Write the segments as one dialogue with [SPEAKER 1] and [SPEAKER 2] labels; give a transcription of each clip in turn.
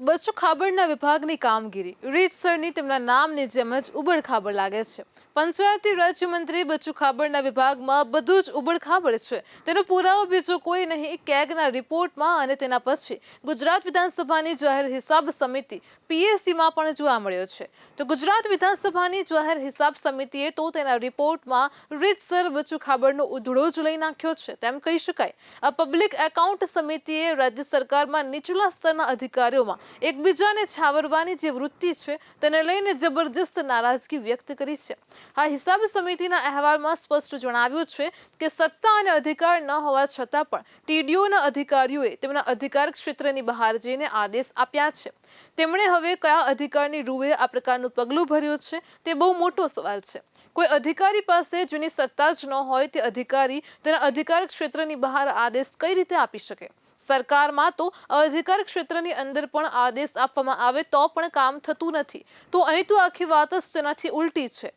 [SPEAKER 1] બચ્ચુ ખાબડના વિભાગની કામગીરી રીતસરની તેમના નામની જેમ જ ઉબડખાબડ લાગે છે। પંચાયતી રાજ્યમંત્રી બચ્ચુ ખાબડના વિભાગમાં બધું જ ઉબડખાબડ છે। તેનો પુરાવો બીજો કોઈ નહીં, કેગના રિપોર્ટમાં અને તેના પછી ગુજરાત વિધાનસભાની જાહેર હિસાબ સમિતિ PACમાં પણ જોવા મળ્યો છે। તો ગુજરાત વિધાનસભાની જાહેર હિસાબ સમિતિએ તો તેના રિપોર્ટમાં રીતસર બચ્ચુ ખાબડનો ઉધડો જ લઈ નાખ્યો છે તેમ કહી શકાય। આ પબ્લિક એકાઉન્ટ સમિતિએ રાજ્ય સરકારમાં નીચલા સ્તરના અધિકારીઓમાં એકબીજાને છાવરવાની જે વૃત્તિ છે તેને લઈને જબરજસ્ત નારાજગી વ્યક્ત કરી છે। આ હિસાબ સમિતિના અહેવાલમાં સ્પષ્ટ જણાવ્યું છે કે સત્તા અને અધિકાર ન હોવા છતાં પણ TDOના અધિકારીઓએ તેમના અધિકાર ક્ષેત્રની બહાર જઈને આદેશ આપ્યા છે। તેમણે હવે કયા અધિકારની રૂએ આ પ્રકારનું પગલું ભર્યું છે તે બહુ મોટો સવાલ છે। કોઈ અધિકારી પાસે જેની સત્તા જ ન હોય તે અધિકારી તેના અધિકાર ક્ષેત્રની બહાર આદેશ કઈ રીતે આપી શકે? સરકારમાં તો અધિકાર ક્ષેત્રની અંદર પણ આદેશ આપવામાં આવે તો પણ કામ થતું નથી। તો અહીં તો આખી વાત જ તેનાથી ઉલટી છે।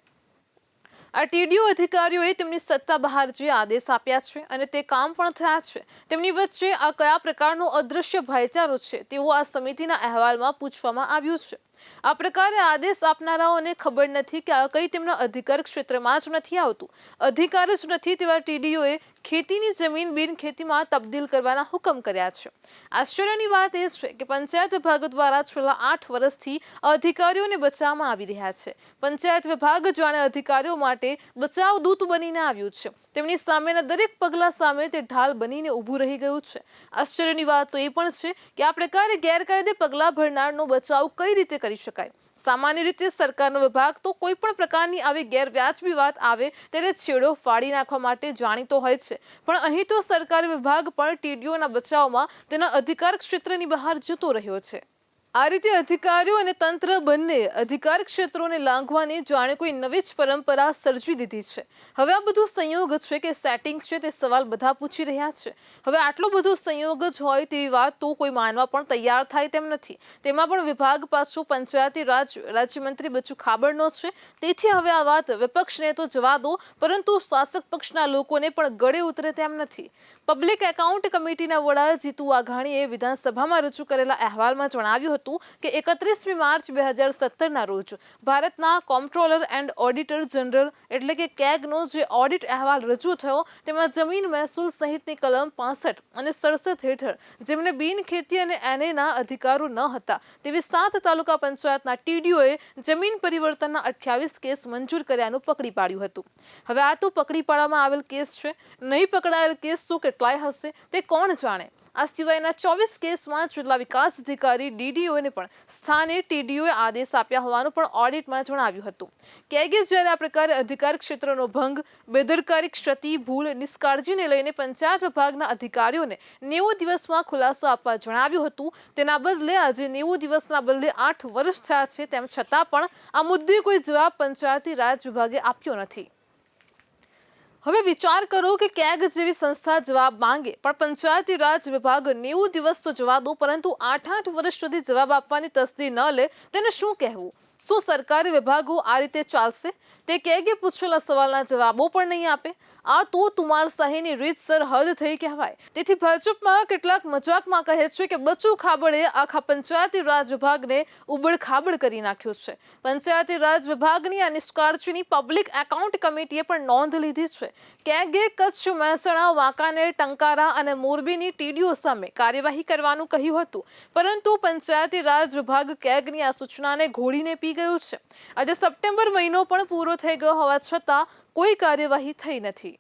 [SPEAKER 1] આ TDO અધિકારીઓએ તેમની સત્તા બહાર જે આદેશ આપ્યા છે અને તે કામ પણ થયા છે, તેમની વચ્ચે આ કયા પ્રકારનો અદૃશ્ય ભાઈચારો છે તેવું આ સમિતિના અહેવાલમાં પૂછવામાં આવ્યું છે। આ પ્રકારે આદેશ આપનારાઓને ખબર નથી કે આ કઈ તેમના અધિકાર ક્ષેત્રમાં જ નથી આવતું, અધિકાર જ નથી તેવા TDOએ ખેતીની જમીન બિનખેતીમાં તબદીલ કરવાના હુકમ કર્યા છે। આશ્ચર્યની વાત એ છે કે પંચાયત વિભાગ દ્વારા છેલ્લા 8 વર્ષથી અધિકારીઓને બચાવવામાં આવી રહ્યા છે। પંચાયત વિભાગ જાણે અધિકારીઓ માટે બચાવ દૂત બનીને આવ્યું છે। તેમની સામેના દરેક પગલા સામે તે ઢાલ બનીને ઊભું રહી ગયું છે। આશ્ચર્યની વાત તો એ પણ છે કે આ પ્રકારે ગેરકાયદે પગલા ભરનારનો બચાવ કઈ રીતે કરી શકાય? સામાન્ય રીતે સરકારનો વિભાગ તો કોઈ પણ પ્રકારની આવી ગેરવ્યાજબી વાત આવે ત્યારે છેડો ફાડી નાખવા માટે જાણીતો હોય છે, પણ અહીં તો સરકારી વિભાગ પણ TDOના બચાવમાં તેના અધિકાર ક્ષેત્રની બહાર જતો રહ્યો છે। આ રીતે અધિકારીઓ અને તંત્ર બંને અધિકાર ક્ષેત્રોને લાંઘવાની જાણે કોઈ નવી જ પરંપરા સર્જી દીધી છે। હવે આ બધું સંયોગ છે કે સેટિંગ છે તે સવાલ બધા પૂછી રહ્યા છે। હવે આટલો બધો સંયોગ જ હોય તેવી વાત તો કોઈ માનવા પણ તૈયાર થાય તેમ નથી। તેમાં પણ વિભાગ પાછો પંચાયતી રાજ રાજ્યમંત્રી બચ્ચુ ખાબડનો છે, તેથી હવે આ વાત વિપક્ષને તો જવા દો પરંતુ શાસક પક્ષના લોકોને પણ ગળે ઉતરે તેમ નથી। પબ્લિક એકાઉન્ટ કમિટીના વડા જીતુ વાઘાણીએ વિધાનસભામાં રજૂ કરેલા અહેવાલમાં જણાવ્યું હતું કે 31 માર્ચ 2017ના રોજ ભારતના કોમ્પ્ટ્રોલર એન્ડ ઓડિટર જનરલ એટલે કે કેગનો જે ઓડિટ અહેવાલ રજૂ થયો તેમાં જમીન મહેસૂલ સહિતની કલમ 65 અને 67 હેઠળ જેમને બિનખેતી અને એનેના અધિકારો ન હતા તેવી 7 તાલુકા પંચાયતના TDOએ જમીન પરિવર્તનના 28 કેસ મંજૂર કર્યાનું પકડી પાડ્યું હતું। હવે આ તો પકડી પાડવામાં આવેલ કેસ છે, નહીં પકડાયેલ કેસ તો કેટલાય હશે તે કોણ જાણે। આ સિવાયના 24 કેસમાં જિલ્લા વિકાસ અધિકારી DDOને પણ સ્થાને TDOએ આદેશ આપ્યા હોવાનું પણ ઓડિટમાં જણાવ્યું હતું। કેગે જ્યારે આ પ્રકારે અધિકાર ક્ષેત્રનો ભંગ, બેદરકારી, ક્ષતિ, ભૂલ, નિષ્કાળજીને લઈને પંચાયત વિભાગના અધિકારીઓને 90 દિવસમાં ખુલાસો આપવા જણાવ્યું હતું, તેના બદલે આજે 90 દિવસના બદલે 8 વર્ષ થયા છે, તેમ છતાં પણ આ મુદ્દે કોઈ જવાબ પંચાયતી રાજ વિભાગે આપ્યો નથી। હવે વિચાર કરો કે કેગ જેવી સંસ્થા જવાબ માંગે પણ પંચાયતી રાજ વિભાગ 90 દિવસ તો જવા દો પરંતુ 8 વર્ષ સુધી જવાબ આપવાની તસ્દી ન લે તેને શું કહેવું? શું સરકારી વિભાગો આ રીતે ચાલશે? તે કેગે પૂછેલા સવાલના જવાબો પણ નહીં આપે? આ તો તુમારશાહીની રીતસર હદ થઈ કહેવાય। તેથી ભાજપમાં કેટલાક મજાકમાં કહે છે કે બચ્ચુ ખાબડે આખા પંચાયતી રાજ વિભાગને ઉબડખાબડ કરી નાખ્યો છે। પંચાયતી રાજ વિભાગની આ નિષ્કાળજીની પબ્લિક એકાઉન્ટ કમિટીએ પણ નોંધ લીધી છે। કેગે કચ્છ, મહેસાણા, વાંકાનેર, ટંકારા અને મોરબીની TDO સામે કાર્યવાહી કરવાનું કહ્યું હતું, પરંતુ પંચાયતી રાજ વિભાગ કેગની આ સૂચનાને ઘોડીને પી ગયું છે। આજે સપ્ટેમ્બર મહિનો પણ પૂરો થઈ ગયો હોવા છતાં કોઈ કાર્યવાહી થઈ નથી।